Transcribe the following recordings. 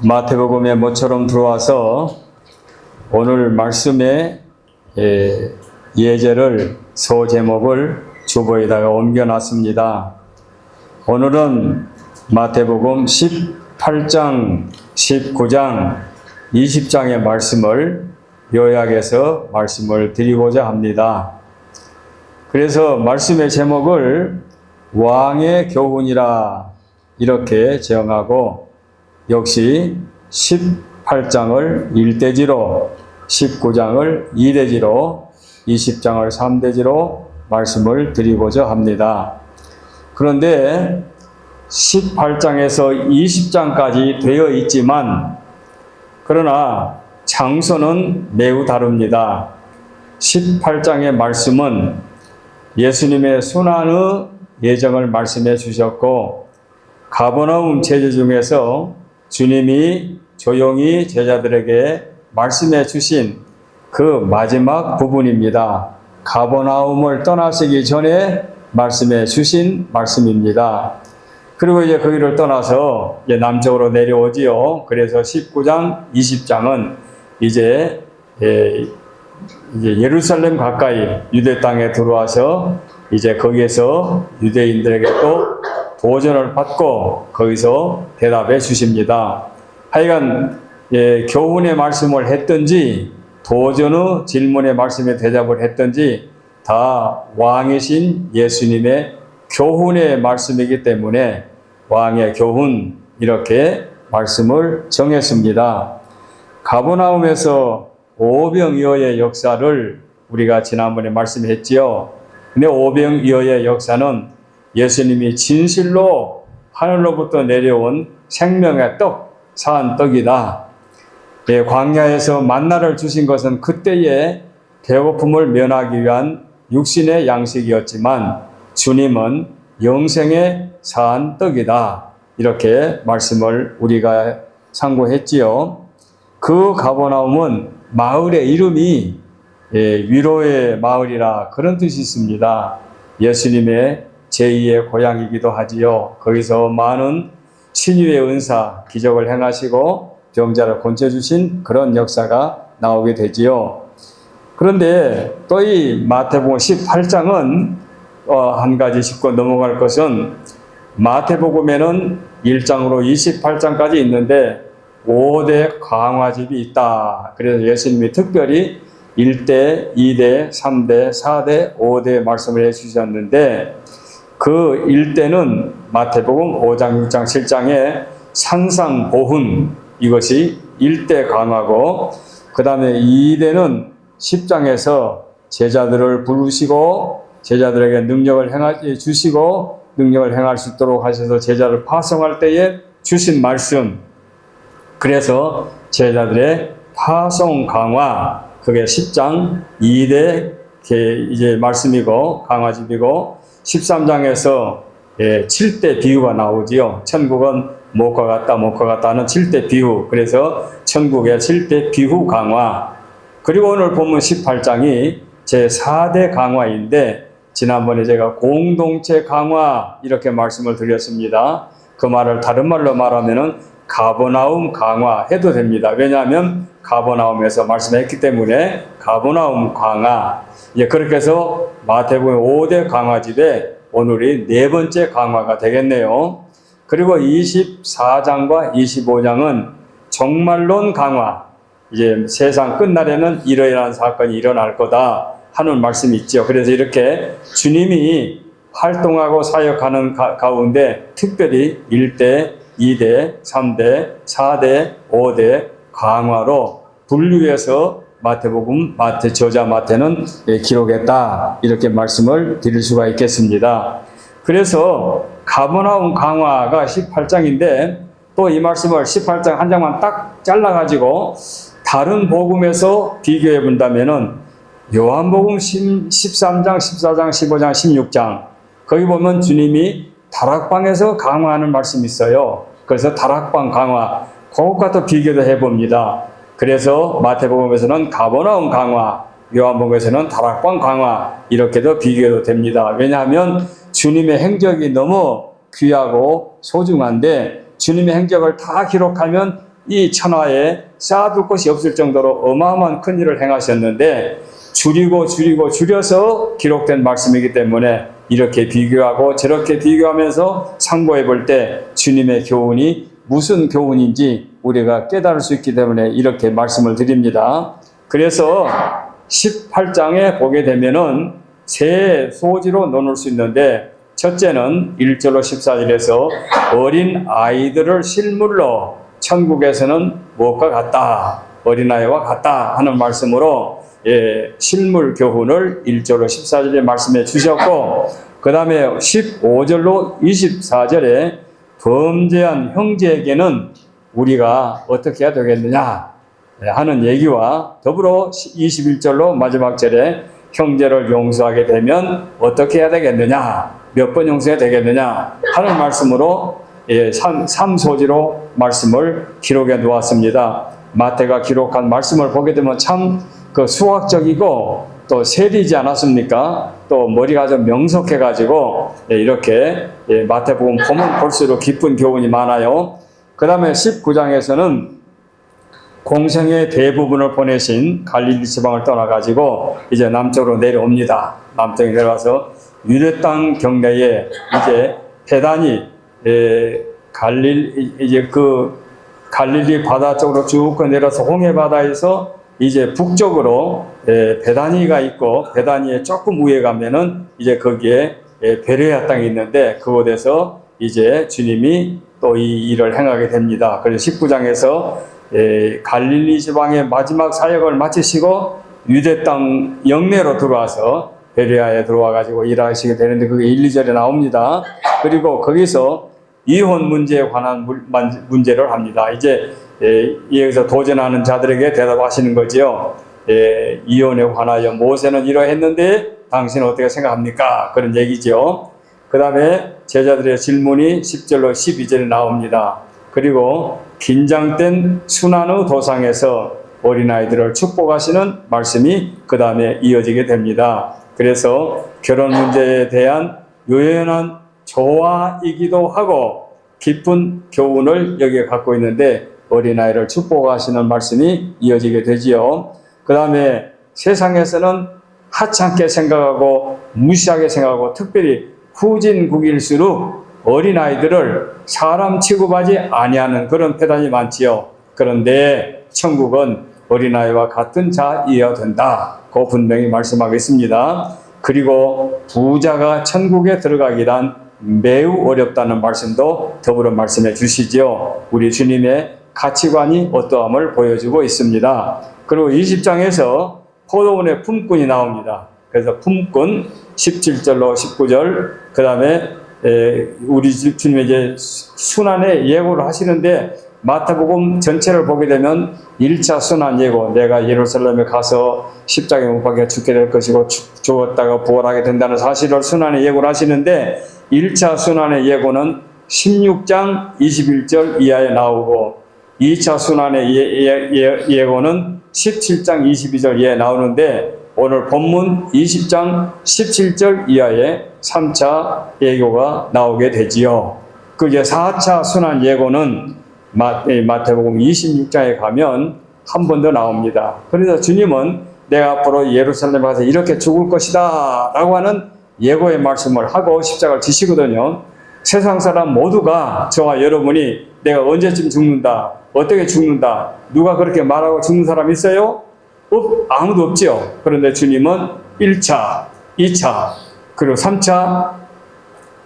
마태복음에 모처럼 들어와서 오늘 말씀의 예제를 소제목을 주보에다가 옮겨놨습니다. 오늘은 마태복음 18장, 19장, 20장의 말씀을 요약해서 말씀을 드리고자 합니다. 그래서 말씀의 제목을 왕의 교훈이라 이렇게 정하고 역시 18장을 1대지로, 19장을 2대지로, 20장을 3대지로 말씀을 드리고자 합니다. 그런데 18장에서 20장까지 되어 있지만 그러나 장소는 매우 다릅니다. 18장의 말씀은 예수님의 순환의 예정을 말씀해 주셨고 가버나움 제자 중에서 주님이 조용히 제자들에게 말씀해 주신 그 마지막 부분입니다. 가버나움을 떠나시기 전에 말씀해 주신 말씀입니다. 그리고 이제 거기를 떠나서 이제 남쪽으로 내려오지요. 그래서 19장, 20장은 이제 예루살렘 가까이 유대 땅에 들어와서 이제 거기에서 유대인들에게 또 도전을 받고 거기서 대답해 주십니다. 하여간 교훈의 말씀을 했든지 도전의 질문의 말씀에 대답을 했든지 다 왕이신 예수님의 교훈의 말씀이기 때문에 왕의 교훈 이렇게 말씀을 정했습니다. 가버나움에서 오병이어의 역사를 우리가 지난번에 말씀했지요. 근데 오병이어의 역사는 예수님이 진실로 하늘로부터 내려온 생명의 떡, 산 떡이다. 광야에서 만나를 주신 것은 그때의 배고픔을 면하기 위한 육신의 양식이었지만 주님은 영생의 산 떡이다. 이렇게 말씀을 우리가 상고했지요. 그 가버나움은 마을의 이름이 위로의 마을이라 그런 뜻이 있습니다. 예수님의 제2의 고향이기도 하지요. 거기서 많은 신유의 은사, 기적을 행하시고 병자를 고쳐주신 그런 역사가 나오게 되지요. 그런데 또 이 마태복음 18장은 한 가지 짚고 넘어갈 것은 마태복음에는 1장으로 28장까지 있는데 5대 강화집이 있다. 그래서 예수님이 특별히 1대, 2대, 3대, 4대, 5대 말씀을 해주셨는데 그 1대는 마태복음 5장, 6장, 7장의 산상보훈 이것이 1대 강화고 그 다음에 2대는 10장에서 제자들을 부르시고 제자들에게 능력을 행해 주시고 능력을 행할 수 있도록 하셔서 제자를 파송할 때에 주신 말씀 그래서 제자들의 파송 강화 그게 10장 2대 이제 말씀이고 강화집이고 13장에서 7대 비유가 나오지요. 천국은 못과 같다 하는 7대 비유. 그래서 천국의 7대 비유 강화. 그리고 오늘 본문 18장이 제4대 강화인데 지난번에 제가 공동체 강화 이렇게 말씀을 드렸습니다. 그 말을 다른 말로 말하면은 가버나움 강화 해도 됩니다. 왜냐하면 가버나움에서 말씀했기 때문에 가버나움 강화. 그렇게 해서 마태복음 5대 강화집에 오늘이 네 번째 강화가 되겠네요. 그리고 24장과 25장은 종말론 강화. 이제 세상 끝날에는 이러이러한 사건이 일어날 거다 하는 말씀이 있죠. 그래서 이렇게 주님이 활동하고 사역하는 가운데 특별히 1대, 2대, 3대, 4대, 5대 강화로 분류해서 마태복음, 저자 마태는 기록했다. 이렇게 말씀을 드릴 수가 있겠습니다. 그래서 가버나움 강화가 18장인데 또 이 말씀을 18장 한 장만 딱 잘라가지고 다른 복음에서 비교해 본다면은 요한복음 13장, 14장, 15장, 16장 거기 보면 주님이 다락방에서 강화하는 말씀이 있어요. 그래서 다락방 강화 그것과 또 비교도 해봅니다. 그래서 마태복음에서는 가버나움 강화, 요한복음에서는 다락방 강화 이렇게도 비교도 됩니다. 왜냐하면 주님의 행적이 너무 귀하고 소중한데 주님의 행적을 다 기록하면 이 천하에 쌓아둘 것이 없을 정도로 어마어마한 큰 일을 행하셨는데 줄여서 기록된 말씀이기 때문에 이렇게 비교하고 저렇게 비교하면서 상고해 볼 때 주님의 교훈이 무슨 교훈인지 우리가 깨달을 수 있기 때문에 이렇게 말씀을 드립니다. 그래서 18장에 보게 되면은 세 소지로 나눌 수 있는데, 첫째는 1절로 14절에서 어린 아이들을 실물로 천국에서는 무엇과 같다, 어린아이와 같다 하는 말씀으로 실물 교훈을 1절로 14절에 말씀해 주셨고, 그 다음에 15절로 24절에 범죄한 형제에게는 우리가 어떻게 해야 되겠느냐 하는 얘기와 더불어 21절로 마지막 절에 형제를 용서하게 되면 어떻게 해야 되겠느냐, 몇 번 용서해야 되겠느냐 하는 말씀으로 3소지로 말씀을 기록해 놓았습니다. 마태가 기록한 말씀을 보게 되면 참 수학적이고 또 세리지 않았습니까? 또 머리가 좀 명석해가지고 이렇게 마태복음 보면 볼수록 깊은 교훈이 많아요. 그 다음에 19장에서는 공생의 대부분을 보내신 갈릴리 지방을 떠나가지고 이제 남쪽으로 내려옵니다. 남쪽에 내려와서 유대 땅 경내에 이제 베다니 갈릴리 바다 쪽으로 쭉 내려서 홍해 바다에서 이제 북쪽으로 베다니가 있고, 베다니에 조금 위에 가면은 이제 거기에 베레아 땅이 있는데 그곳에서 이제 주님이 또 이 일을 행하게 됩니다. 그래서 19장에서 갈릴리 지방의 마지막 사역을 마치시고 유대 땅 영내로 들어와서 베레아에 들어와 가지고 일하시게 되는데 그게 1, 2절에 나옵니다. 그리고 거기서 이혼 문제에 관한 문제를 합니다. 이제 여기서 도전하는 자들에게 대답하시는 거지요. 이혼에 관하여 모세는 이러했는데 당신은 어떻게 생각합니까? 그런 얘기죠. 그 다음에 제자들의 질문이 10절로 12절에 나옵니다. 그리고 긴장된 순환의 도상에서 어린아이들을 축복하시는 말씀이 그 다음에 이어지게 됩니다. 그래서 결혼 문제에 대한 요연한 조화이기도 하고 깊은 교훈을 여기에 갖고 있는데 어린아이를 축복하시는 말씀이 이어지게 되지요. 그 다음에 세상에서는 하찮게 생각하고 무시하게 생각하고 특별히 후진국일수록 어린아이들을 사람 취급하지 아니하는 그런 패단이 많지요. 그런데 천국은 어린아이와 같은 자이어야 된다. 그 분명히 말씀하겠습니다. 그리고 부자가 천국에 들어가기란 매우 어렵다는 말씀도 더불어 말씀해 주시지요. 우리 주님의 가치관이 어떠함을 보여주고 있습니다. 그리고 20장에서 포도원의 품꾼이 나옵니다. 그래서 품꾼 17절로 19절, 그 다음에 우리 주님의 이제 순환의 예고를 하시는데 마태복음 전체를 보게 되면 1차 순환 예고, 내가 예루살렘에 가서 십자가에 못 박혀 죽게 될 것이고 죽었다가 부활하게 된다는 사실을 순환의 예고를 하시는데 1차 순환의 예고는 16장 21절 이하에 나오고 2차 순환의 예고는 17장 22절 이하에 나오는데 오늘 본문 20장 17절 이하에 3차 예고가 나오게 되지요. 그게 4차 순환 예고는 마태복음 26장에 가면 한 번 더 나옵니다. 그래서 주님은 내가 앞으로 예루살렘에 가서 이렇게 죽을 것이다 라고 하는 예고의 말씀을 하고 십자가를 지시거든요. 세상 사람 모두가 저와 여러분이 내가 언제쯤 죽는다, 어떻게 죽는다, 누가 그렇게 말하고 죽는 사람 있어요? 아무도 없죠. 그런데 주님은 1차, 2차, 그리고 3차,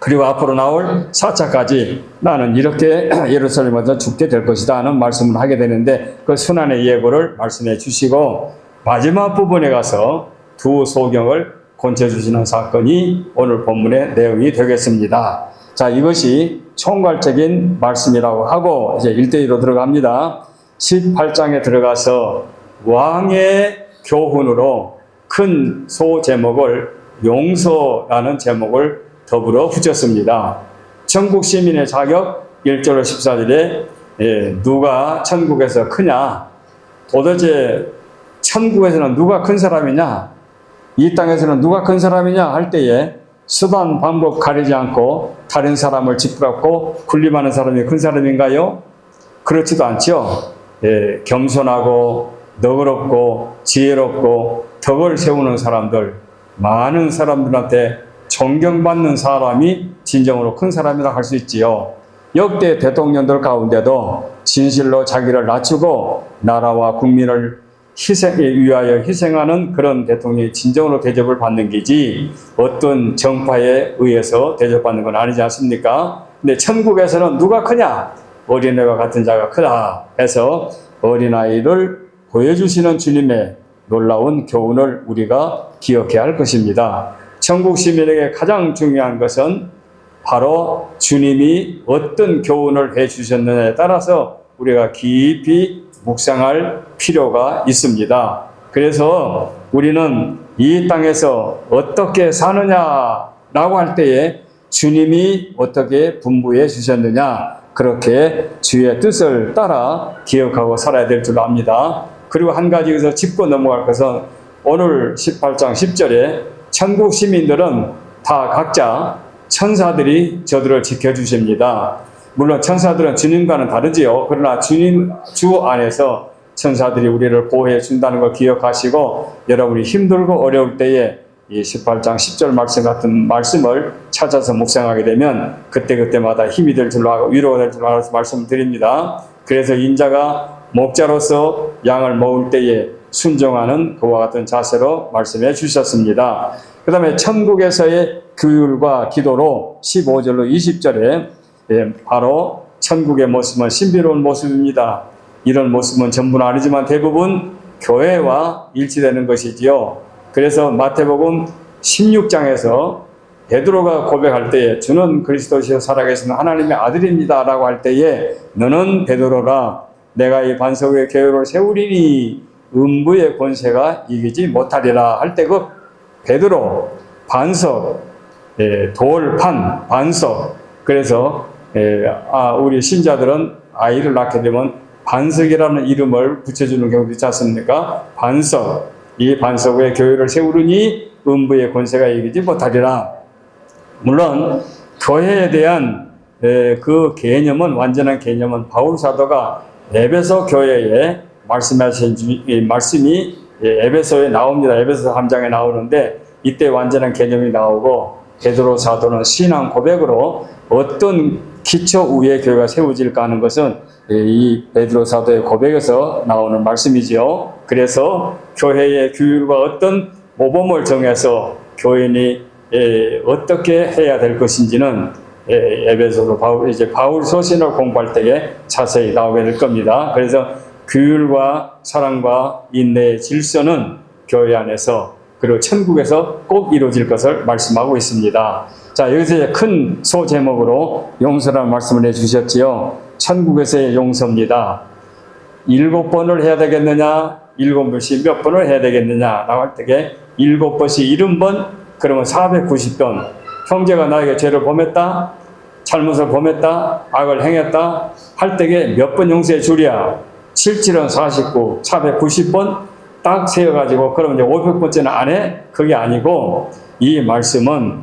그리고 앞으로 나올 4차까지 나는 이렇게 예루살렘에서 죽게 될 것이다 하는 말씀을 하게 되는데 그 순환의 예고를 말씀해 주시고 마지막 부분에 가서 두 소경을 건져주시는 사건이 오늘 본문의 내용이 되겠습니다. 자, 이것이 총괄적인 말씀이라고 하고 이제 1대1로 들어갑니다. 18장에 들어가서 왕의 교훈으로 큰 소제목을 용서라는 제목을 더불어 붙였습니다. 천국 시민의 자격 1절로 14절에 누가 천국에서 크냐, 도대체 천국에서는 누가 큰 사람이냐, 이 땅에서는 누가 큰 사람이냐 할 때에 수단 방법 가리지 않고 다른 사람을 짓밟고 군림하는 사람이 큰 사람인가요? 그렇지도 않죠. 겸손하고 너그럽고 지혜롭고 덕을 세우는 사람들, 많은 사람들한테 존경받는 사람이 진정으로 큰 사람이라 할 수 있지요. 역대 대통령들 가운데도 진실로 자기를 낮추고 나라와 국민을 위하여 희생하는 그런 대통령이 진정으로 대접을 받는 게지 어떤 정파에 의해서 대접받는 건 아니지 않습니까? 근데 천국에서는 누가 크냐? 어린애와 같은 자가 크다 해서 어린아이를 보여주시는 주님의 놀라운 교훈을 우리가 기억해야 할 것입니다. 천국 시민에게 가장 중요한 것은 바로 주님이 어떤 교훈을 해주셨느냐에 따라서 우리가 깊이 묵상할 필요가 있습니다. 그래서 우리는 이 땅에서 어떻게 사느냐라고 할 때에 주님이 어떻게 분부해 주셨느냐, 그렇게 주의 뜻을 따라 기억하고 살아야 될 줄 압니다. 그리고 한 가지 여기서 짚고 넘어갈 것은 오늘 18장 10절에 천국 시민들은 다 각자 천사들이 저들을 지켜주십니다. 물론 천사들은 주님과는 다르지요. 그러나 주 안에서 천사들이 우리를 보호해 준다는 걸 기억하시고 여러분이 힘들고 어려울 때에 이 18장 10절 말씀 같은 말씀을 찾아서 묵상하게 되면 그때그때마다 힘이 될 줄로 하고 위로가 될 줄로 알아서 말씀을 드립니다. 그래서 인자가 목자로서 양을 모을 때에 순종하는 그와 같은 자세로 말씀해 주셨습니다. 그 다음에 천국에서의 규율과 기도로 15절로 20절에 바로 천국의 모습은 신비로운 모습입니다. 이런 모습은 전부는 아니지만 대부분 교회와 일치되는 것이지요. 그래서 마태복음 16장에서 베드로가 고백할 때에 주는 그리스도시여 살아계신 하나님의 아들입니다 라고 할 때에 너는 베드로라 내가 이 반석 위에 교회를 세우리니 음부의 권세가 이기지 못하리라 할 때 그 베드로, 반석, 돌판, 반석. 그래서 우리 신자들은 아이를 낳게 되면 반석이라는 이름을 붙여주는 경우도 있지 않습니까? 반석, 이 반석 위에 교회를 세우르니 음부의 권세가 이기지 못하리라. 물론 교회에 대한 그 개념은, 완전한 개념은 바울 사도가 에베소 교회에 말씀하신 말씀이 에베소에 나옵니다. 에베소 3장에 나오는데 이때 완전한 개념이 나오고 베드로 사도는 신앙 고백으로 어떤 기초 위에 교회가 세워질까 하는 것은 이 베드로 사도의 고백에서 나오는 말씀이지요. 그래서 교회의 규율과 어떤 모범을 정해서 교인이 어떻게 해야 될 것인지는 에베소서 바울 서신을 공부할 때에 자세히 나오게 될 겁니다. 그래서 규율과 사랑과 인내의 질서는 교회 안에서 그리고 천국에서 꼭 이루어질 것을 말씀하고 있습니다. 자, 여기서 이제 큰 소제목으로 용서라는 말씀을 해주셨지요. 천국에서의 용서입니다. 7번을 해야 되겠느냐, 7번씩 몇 번을 해야 되겠느냐 라고 할 때에 7번씩 70번, 그러면 490번. 형제가 나에게 죄를 범했다, 잘못을 범했다, 악을 행했다 할 때에 몇 번 용서해 주랴. 77은 49, 490번 딱 세워가지고 그러면 이제 500번째는 안 해? 그게 아니고 이 말씀은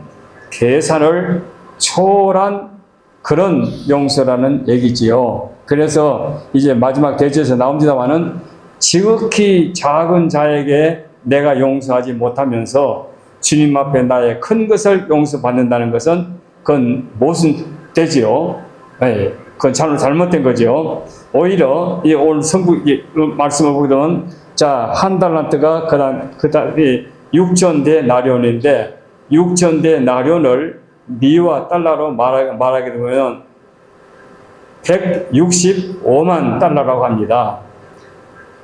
계산을 초월한 그런 용서라는 얘기지요. 그래서 이제 마지막 대제에서 나옵니다만은 지극히 작은 자에게 내가 용서하지 못하면서 주님 앞에 나의 큰 것을 용서받는다는 것은 그건 모순되지요. 네, 그건 잘못된 거죠. 오히려 이 오늘 성부 말씀을 보면 자, 한 달란트가 그다음 6,000대 나련인데 6,000대 나련을 미와 달러로 말하게 되면 165만 달러라고 합니다.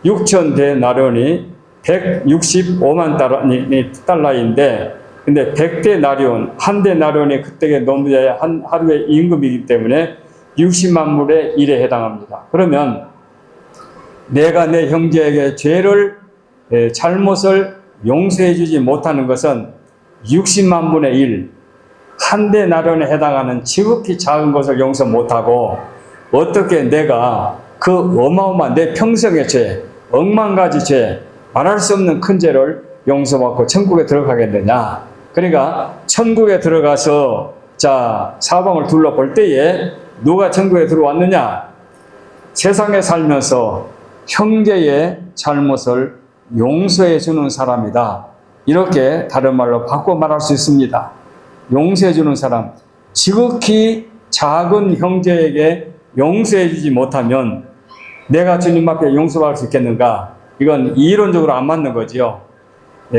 6,000대 나련이 165만 달러인데 근데 100대 나련, 한 대 나련이 그때의 노무자의 한 하루의 임금이기 때문에 60만 불의 1에 해당합니다. 그러면 내가 내 형제에게 죄를, 잘못을 용서해 주지 못하는 것은 60만 분의 1, 한 대 나련에 해당하는 지극히 작은 것을 용서 못하고 어떻게 내가 그 어마어마한 내 평생의 죄, 억만 가지 죄, 말할 수 없는 큰 죄를 용서받고 천국에 들어가겠느냐. 그러니까 천국에 들어가서 자, 사방을 둘러볼 때에 누가 천국에 들어왔느냐? 세상에 살면서 형제의 잘못을 용서해 주는 사람이다. 이렇게 다른 말로 바꿔 말할 수 있습니다. 용서해 주는 사람. 지극히 작은 형제에게 용서해 주지 못하면 내가 주님 앞에 용서받을 수 있겠는가? 이건 이론적으로 안 맞는 거지요.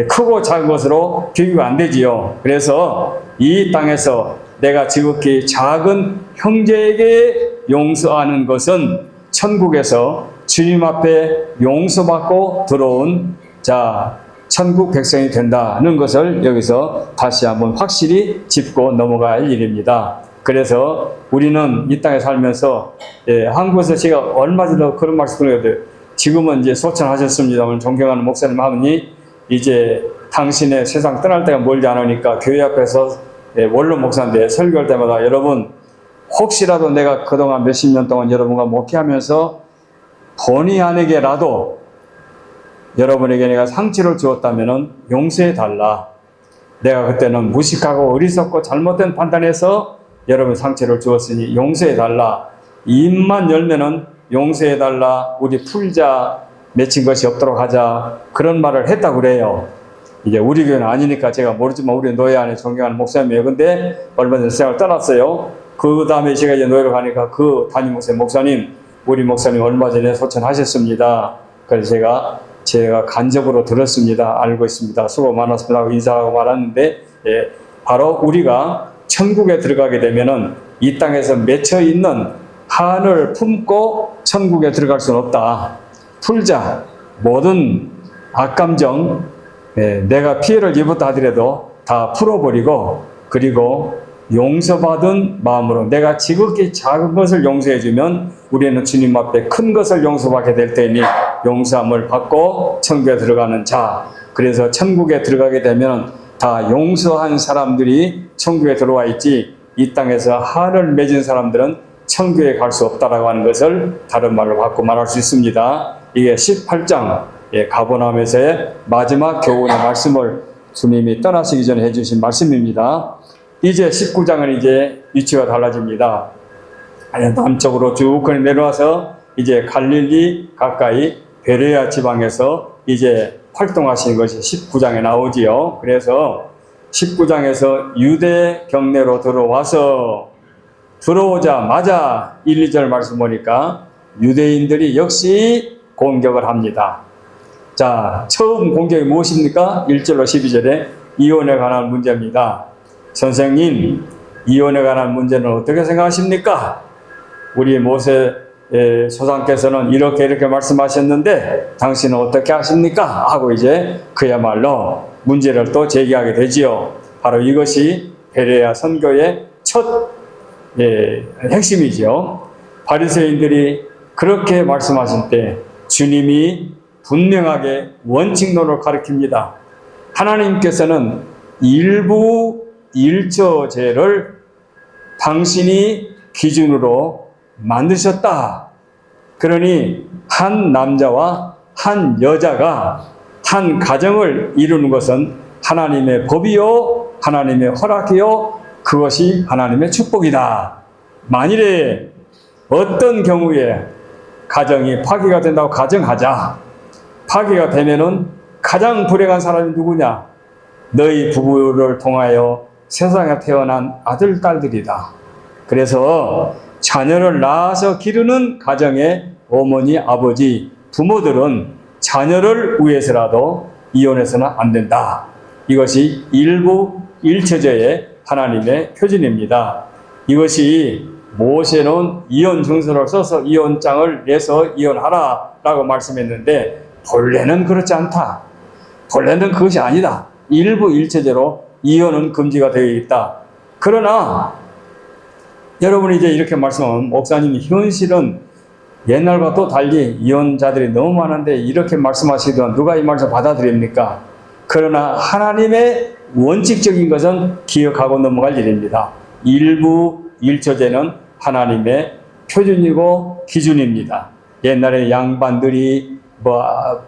크고 작은 것으로 비교가 안 되지요. 그래서 이 땅에서 내가 지극히 작은 형제에게 용서하는 것은 천국에서 주님 앞에 용서받고 들어온 천국 백성이 된다는 것을 여기서 다시 한번 확실히 짚고 넘어갈 일입니다. 그래서 우리는 이 땅에 살면서 한국에서 제가 얼마 전에 그런 말씀 드렸어요. 지금은 이제 소천하셨습니다만 존경하는 목사님 하느니 이제 당신의 세상 떠날 때가 멀지 않으니까 교회 앞에서 원로 목사인데 설교할 때마다 여러분 혹시라도 내가 그동안 몇십 년 동안 여러분과 목회하면서 본의 아니게라도 여러분에게 내가 상처를 주었다면 용서해 달라. 내가 그때는 무식하고 어리석고 잘못된 판단해서 여러분 상처를 주었으니 용서해 달라. 입만 열면은 용서해 달라. 우리 풀자. 맺힌 것이 없도록 하자. 그런 말을 했다고 그래요. 이제 우리 교회는 아니니까 제가 모르지만 우리 노예 안에 존경하는 목사님이에요. 근데 얼마 전에 세상을 떠났어요. 그 다음에 제가 이제 노예로 가니까 그 담임 목사님, 우리 목사님 얼마 전에 소천하셨습니다. 그래서 제가 간접으로 들었습니다. 알고 있습니다. 수고 많았습니다 하고 인사하고 말았는데 바로 우리가 천국에 들어가게 되면은 이 땅에서 맺혀 있는 한을 품고 천국에 들어갈 수는 없다. 풀자. 모든 악감정, 내가 피해를 입었다 하더라도 다 풀어버리고 그리고 용서받은 마음으로 내가 지극히 작은 것을 용서해주면 우리는 주님 앞에 큰 것을 용서받게 될 테니 용서함을 받고 천국에 들어가는 자. 그래서 천국에 들어가게 되면 다 용서한 사람들이 천국에 들어와 있지 이 땅에서 한을 맺은 사람들은 천국에 갈 수 없다라고 하는 것을 다른 말로 바꿔 말할 수 있습니다. 이게 18장 가버나움에서의 마지막 교훈의 말씀을 주님이 떠나시기 전에 해주신 말씀입니다. 이제 19장은 이제 위치가 달라집니다. 남쪽으로 쭉 내려와서 이제 갈릴리 가까이 베레아 지방에서 이제 활동하시는 것이 19장에 나오지요. 그래서 19장에서 유대 경내로 들어오자마자 1, 2절 말씀 보니까 유대인들이 역시 공격을 합니다. 자, 처음 공격이 무엇입니까? 1절로 12절에 이혼에 관한 문제입니다. 선생님, 이혼에 관한 문제는 어떻게 생각하십니까? 우리 모세 조상께서는 이렇게 말씀하셨는데 당신은 어떻게 하십니까? 하고 이제 그야말로 문제를 또 제기하게 되지요. 바로 이것이 베레아 선교의 첫 핵심이죠. 바리새인들이 그렇게 말씀하실 때 주님이 분명하게 원칙론을 가르칩니다. 하나님께서는 일부 일처제를 당신이 기준으로 만드셨다. 그러니 한 남자와 한 여자가 한 가정을 이루는 것은 하나님의 법이요, 하나님의 허락이요, 그것이 하나님의 축복이다. 만일에 어떤 경우에 가정이 파괴가 된다고 가정하자. 파괴가 되면은 가장 불행한 사람이 누구냐? 너희 부부를 통하여 세상에 태어난 아들, 딸들이다. 그래서 자녀를 낳아서 기르는 가정의 어머니, 아버지, 부모들은 자녀를 위해서라도 이혼해서는 안 된다. 이것이 일부 일처제의 하나님의 표준입니다. 이것이 모세는 이혼 증서를 써서 이혼장을 내서 이혼하라 라고 말씀했는데 본래는 그렇지 않다. 본래는 그것이 아니다. 일부 일체제로 이혼은 금지가 되어 있다. 그러나 여러분이 이제 이렇게 말씀하면 목사님이 현실은 옛날과 또 달리 이혼자들이 너무 많은데 이렇게 말씀하시더니 누가 이 말씀 받아들입니까? 그러나 하나님의 원칙적인 것은 기억하고 넘어갈 일입니다. 일부 일처제는 하나님의 표준이고 기준입니다. 옛날에 양반들이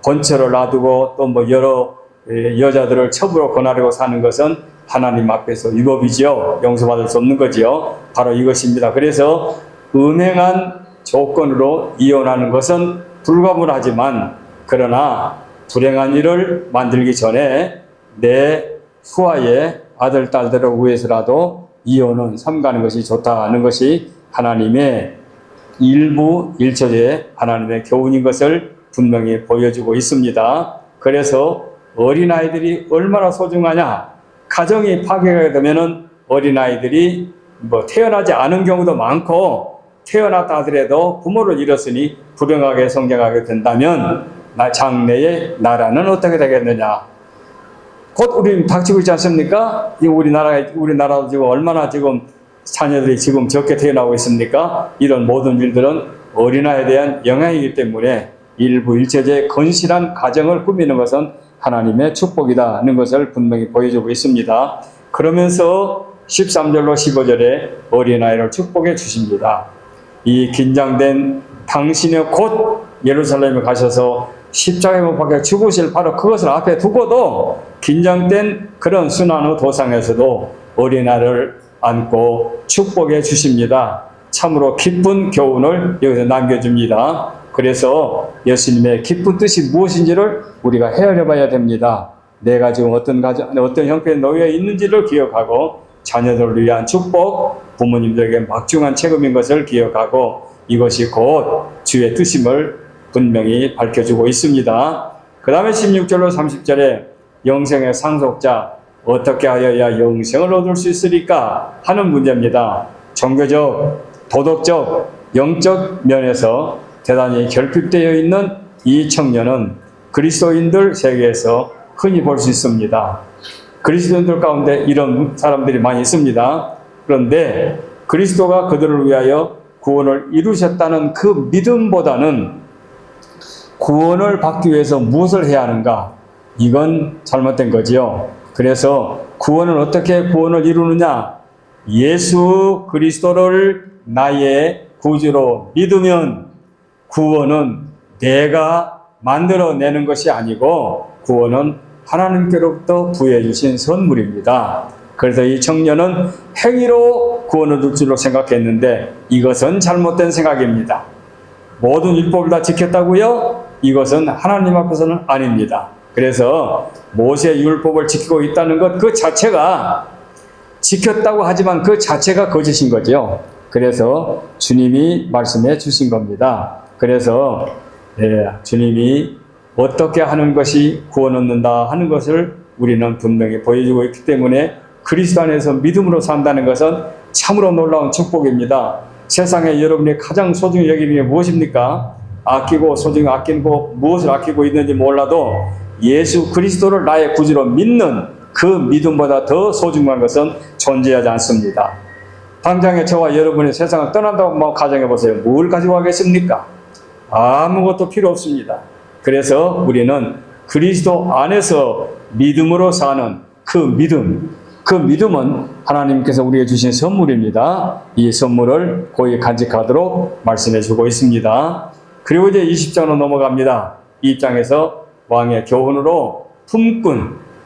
번처를 놔두고 또 여러 여자들을 첩으로 권하려고 사는 것은 하나님 앞에서 위법이지요. 용서받을 수 없는 거지요. 바로 이것입니다. 그래서 음행한 조건으로 이혼하는 것은 불가분하지만 그러나 불행한 일을 만들기 전에 내 후아의 아들, 딸들을 위해서라도 이혼은 삼가는 것이 좋다는 것이 하나님의 일부 일처제 하나님의 교훈인 것을 분명히 보여주고 있습니다. 그래서 어린아이들이 얼마나 소중하냐. 가정이 파괴가 되면은 어린아이들이 태어나지 않은 경우도 많고 태어났다 하더라도 부모를 잃었으니 불행하게 성장하게 된다면 장래의 나라는 어떻게 되겠느냐. 곧 우리 닥치고 있지 않습니까? 우리나라도 지금 얼마나 지금 자녀들이 지금 적게 태어나고 있습니까? 이런 모든 일들은 어린아이에 대한 영향이기 때문에 일부 일체제의 건실한 가정을 꾸미는 것은 하나님의 축복이다는 것을 분명히 보여주고 있습니다. 그러면서 13절로 15절에 어린아이를 축복해 주십니다. 이 긴장된 당신의 곧 예루살렘에 가셔서 십자가에 못 박혀 죽으실 바로 그것을 앞에 두고도 긴장된 그런 순환의 도상에서도 어린아이를 안고 축복해 주십니다. 참으로 기쁜 교훈을 여기서 남겨줍니다. 그래서 예수님의 기쁜 뜻이 무엇인지를 우리가 헤아려 봐야 됩니다. 내가 지금 어떤 형편에 놓여 있는지를 기억하고 자녀들을 위한 축복, 부모님들에게 막중한 책임인 것을 기억하고 이것이 곧 주의 뜻임을 분명히 밝혀주고 있습니다. 그 다음에 16절로 30절에 영생의 상속자, 어떻게 하여야 영생을 얻을 수 있으리까 하는 문제입니다. 종교적, 도덕적, 영적 면에서 대단히 결핍되어 있는 이 청년은 그리스도인들 세계에서 흔히 볼 수 있습니다. 그리스도인들 가운데 이런 사람들이 많이 있습니다. 그런데 그리스도가 그들을 위하여 구원을 이루셨다는 그 믿음보다는 구원을 받기 위해서 무엇을 해야 하는가? 이건 잘못된 거지요. 그래서 어떻게 구원을 이루느냐? 예수 그리스도를 나의 구주로 믿으면 구원은 내가 만들어내는 것이 아니고 구원은 하나님께로부터 부여해 주신 선물입니다. 그래서 이 청년은 행위로 구원을 얻을 줄로 생각했는데 이것은 잘못된 생각입니다. 모든 율법을 다 지켰다고요? 이것은 하나님 앞에서는 아닙니다. 그래서 모세의 율법을 지키고 있다는 것 그 자체가 지켰다고 하지만 그 자체가 거짓인 거죠. 그래서 주님이 말씀해 주신 겁니다. 그래서 주님이 어떻게 하는 것이 구원 얻는다 하는 것을 우리는 분명히 보여주고 있기 때문에 그리스도 안에서 믿음으로 산다는 것은 참으로 놀라운 축복입니다. 세상에 여러분이 가장 소중히 여기는 게 무엇입니까? 아끼고 소중히 아끼고 무엇을 아끼고 있는지 몰라도 예수 그리스도를 나의 구주로 믿는 그 믿음보다 더 소중한 것은 존재하지 않습니다. 당장에 저와 여러분이 세상을 떠난다고 가정해 보세요. 뭘 가지고 가겠습니까? 아무것도 필요 없습니다. 그래서 우리는 그리스도 안에서 믿음으로 사는 그 믿음은 하나님께서 우리에게 주신 선물입니다. 이 선물을 고이 간직하도록 말씀해 주고 있습니다. 그리고 이제 20장으로 넘어갑니다. 이 입장에서 왕의 교훈으로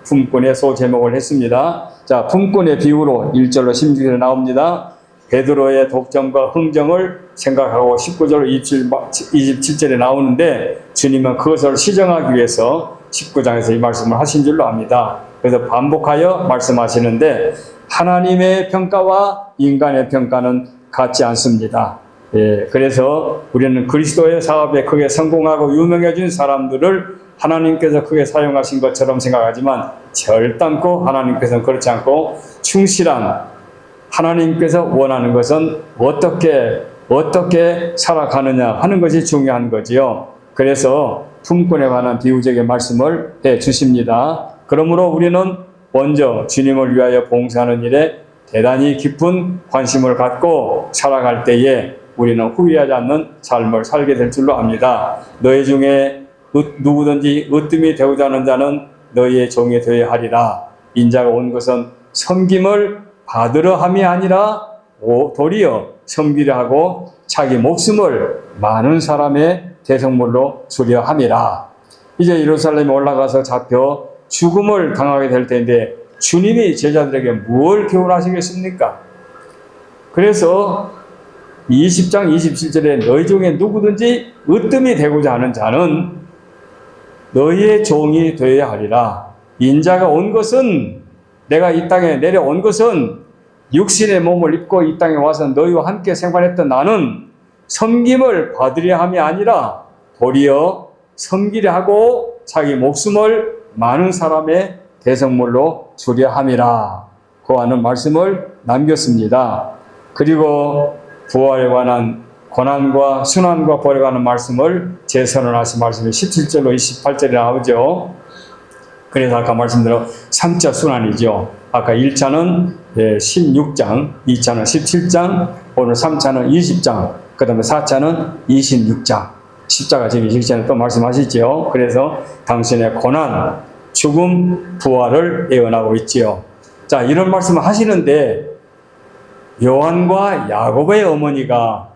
품꾼의 소제목을 했습니다. 자, 품꾼의 비유로 1절로 16절에 나옵니다. 베드로의 독점과 흥정을 생각하고 19절 27절에 나오는데 주님은 그것을 시정하기 위해서 19장에서 이 말씀을 하신 줄로 압니다. 그래서 반복하여 말씀하시는데 하나님의 평가와 인간의 평가는 같지 않습니다. 그래서 우리는 그리스도의 사업에 크게 성공하고 유명해진 사람들을 하나님께서 크게 사용하신 것처럼 생각하지만 절단코 하나님께서는 그렇지 않고 충실한 하나님께서 원하는 것은 어떻게 살아가느냐 하는 것이 중요한 거지요. 그래서 품꾼에 관한 비유적인 말씀을 해 주십니다. 그러므로 우리는 먼저 주님을 위하여 봉사하는 일에 대단히 깊은 관심을 갖고 살아갈 때에 우리는 후회하지 않는 삶을 살게 될 줄로 압니다. 너희 중에 누구든지 으뜸이 되고자 하는 자는 너희의 종이 되어야 하리라. 인자가 온 것은 섬김을 받으려 함이 아니라 도리어 섬기려 하고 자기 목숨을 많은 사람의 대성물로 주려 함이라. 이제 예루살렘에 올라가서 잡혀 죽음을 당하게 될 텐데 주님이 제자들에게 뭘 교훈하시겠습니까? 그래서 20장 27절에 너희 중에 누구든지 으뜸이 되고자 하는 자는 너희의 종이 되어야 하리라. 인자가 온 것은, 내가 이 땅에 내려온 것은 육신의 몸을 입고 이 땅에 와서 너희와 함께 생활했던 나는 섬김을 받으려 함이 아니라 도리어 섬기려 하고 자기 목숨을 많은 사람의 대성물로 주려 함이라. 그 하는 말씀을 남겼습니다. 그리고 부활에 관한 고난과 순환과 벌에 관한 말씀을 재선언하신 말씀이 17절로 28절에 나오죠. 그래서 아까 말씀대로 3차 순환이죠. 아까 1차는 16장, 2차는 17장, 오늘 3차는 20장, 그 다음에 4차는 26장. 십자가 지기 직전에 또 말씀하시죠. 그래서 당신의 고난, 죽음, 부활을 예언하고 있지요. 자, 이런 말씀을 하시는데 요한과 야고보의 어머니가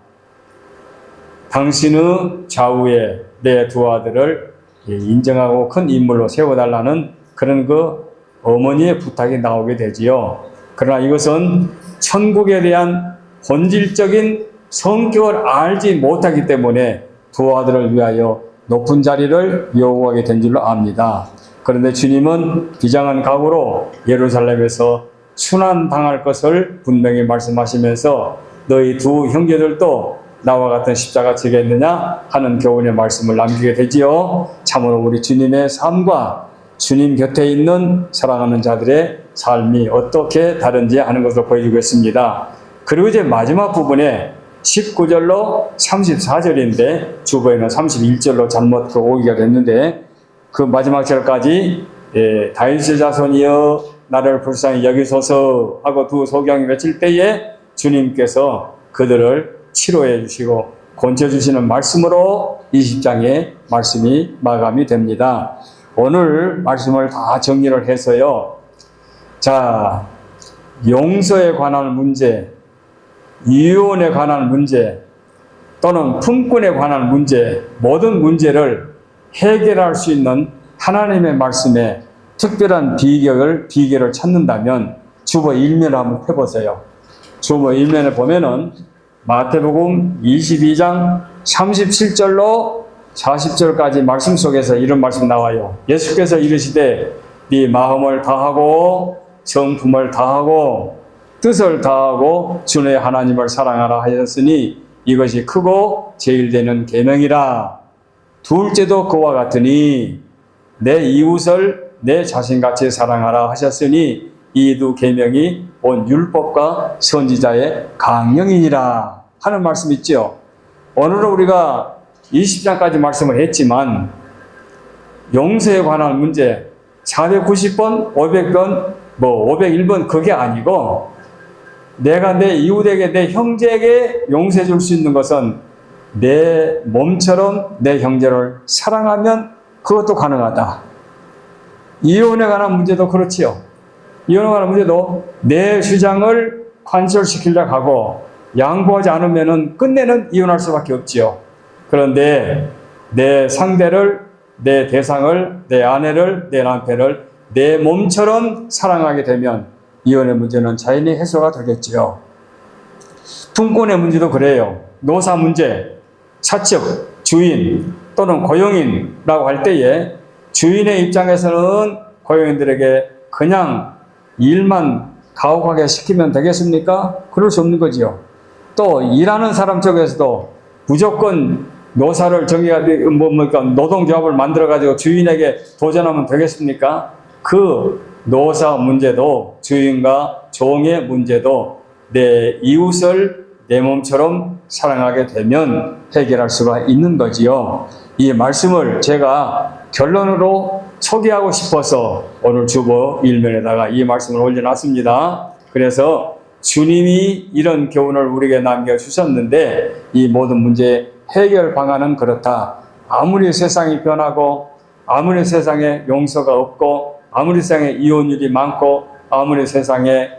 당신의 좌우에 내 두 아들을 인정하고 큰 인물로 세워달라는 그런 그 어머니의 부탁이 나오게 되지요. 그러나 이것은 천국에 대한 본질적인 성격을 알지 못하기 때문에 두 아들을 위하여 높은 자리를 요구하게 된 줄로 압니다. 그런데 주님은 비장한 각오로 예루살렘에서 순환당할 것을 분명히 말씀하시면서 너희 두 형제들도 나와 같은 십자가 지겠느냐 하는 교훈의 말씀을 남기게 되지요. 참으로 우리 주님의 삶과 주님 곁에 있는 사랑하는 자들의 삶이 어떻게 다른지 하는 것을 보여주겠습니다. 그리고 이제 마지막 부분에 19절로 34절인데 주보에는 31절로 잘못 오기가 됐는데 그 마지막 절까지 다윗의 자손이여 나를 불쌍히 여기소서 하고 두 소경이 외칠 때에 주님께서 그들을 치료해 주시고 건져 주시는 말씀으로 20장의 말씀이 마감이 됩니다. 오늘 말씀을 다 정리를 해서요. 자, 용서에 관한 문제, 이혼에 관한 문제 또는 품꾼에 관한 문제, 모든 문제를 해결할 수 있는 하나님의 말씀에 특별한 비결을 찾는다면 주보 1면을 한번 펴보세요. 주보 1면에 보면은 마태복음 22장 37절로 40절까지 말씀 속에서 이런 말씀 나와요. 예수께서 이르시되 네 마음을 다하고 성품을 다하고 뜻을 다하고 주 내 하나님을 사랑하라 하셨으니 이것이 크고 제일 되는 계명이라. 둘째도 그와 같으니 내 이웃을 내 자신같이 사랑하라 하셨으니 이 두 계명이 온 율법과 선지자의 강령이니라 하는 말씀 있죠. 오늘은 우리가 20장까지 말씀을 했지만 용서에 관한 문제 490번, 500번, 501번 그게 아니고 내가 내 이웃에게 내 형제에게 용서해 줄 수 있는 것은 내 몸처럼 내 형제를 사랑하면 그것도 가능하다. 이혼에 관한 문제도 그렇지요. 이혼에 관한 문제도 내 주장을 관철시키려고 하고 양보하지 않으면 끝내는 이혼할 수밖에 없지요. 그런데 내 상대를, 내 대상을, 내 아내를, 내 남편을 내 몸처럼 사랑하게 되면 이혼의 문제는 자연히 해소가 되겠지요. 품꾼의 문제도 그래요. 노사 문제, 사측, 주인 또는 고용인이라고 할 때에 주인의 입장에서는 고용인들에게 그냥 일만 가혹하게 시키면 되겠습니까? 그럴 수 없는 거지요. 또 일하는 사람 쪽에서도 무조건 노사를 노동조합을 만들어가지고 주인에게 도전하면 되겠습니까? 그 노사 문제도 주인과 종의 문제도 내 이웃을 내 몸처럼 사랑하게 되면 해결할 수가 있는 거지요. 이 말씀을 제가 결론으로 소개하고 싶어서 오늘 주보 1면에다가 이 말씀을 올려놨습니다. 그래서 주님이 이런 교훈을 우리에게 남겨주셨는데 이 모든 문제의 해결 방안은 그렇다. 아무리 세상이 변하고 아무리 세상에 용서가 없고 아무리 세상에 이혼율이 많고 아무리 세상에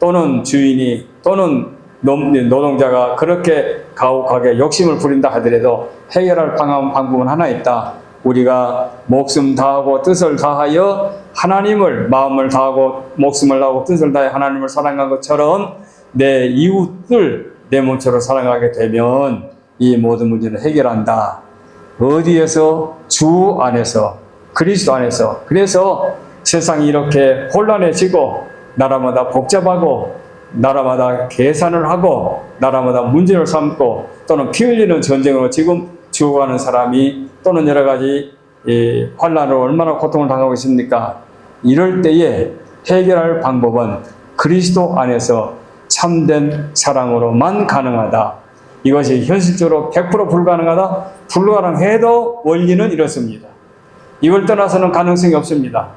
또는 주인이 또는 노동자가 그렇게 가혹하게 욕심을 부린다 하더라도 해결할 방법은 하나 있다. 우리가 목숨 다하고 뜻을 다하여 하나님을 마음을 다하고 목숨을 다하고 뜻을 다해 하나님을 사랑한 것처럼 내 이웃을 내 몸처럼 살아가게 되면 이 모든 문제는 해결한다. 어디에서? 주 안에서, 그리스도 안에서. 그래서 세상이 이렇게 혼란해지고 나라마다 복잡하고 나라마다 계산을 하고 나라마다 문제를 삼고 또는 피 흘리는 전쟁으로 지금 죽어가는 사람이 또는 여러 가지 환란으로 얼마나 고통을 당하고 있습니까? 이럴 때에 해결할 방법은 그리스도 안에서 참된 사랑으로만 가능하다. 이것이 현실적으로 100% 불가능하다? 불가능해도 원리는 이렇습니다. 이걸 떠나서는 가능성이 없습니다.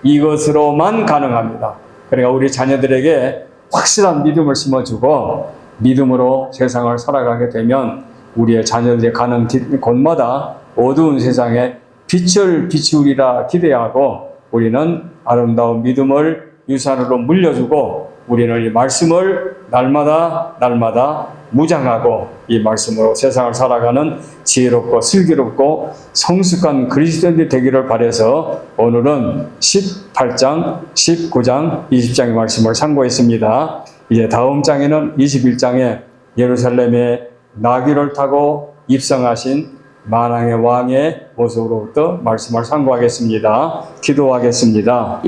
이것으로만 가능합니다. 그러니까 우리 자녀들에게 확실한 믿음을 심어주고 믿음으로 세상을 살아가게 되면 우리의 자녀들이 가는 곳마다 어두운 세상에 빛을 비추리라 기대하고 우리는 아름다운 믿음을 유산으로 물려주고 우리는 이 말씀을 날마다 무장하고 이 말씀으로 세상을 살아가는 지혜롭고 슬기롭고 성숙한 그리스도인이 되기를 바라서 오늘은 18장, 19장, 20장의 말씀을 참고했습니다. 이제 다음 장에는 21장에 예루살렘에 나귀를 타고 입성하신 만왕의 왕의 모습으로부터 말씀을 참고하겠습니다. 기도하겠습니다.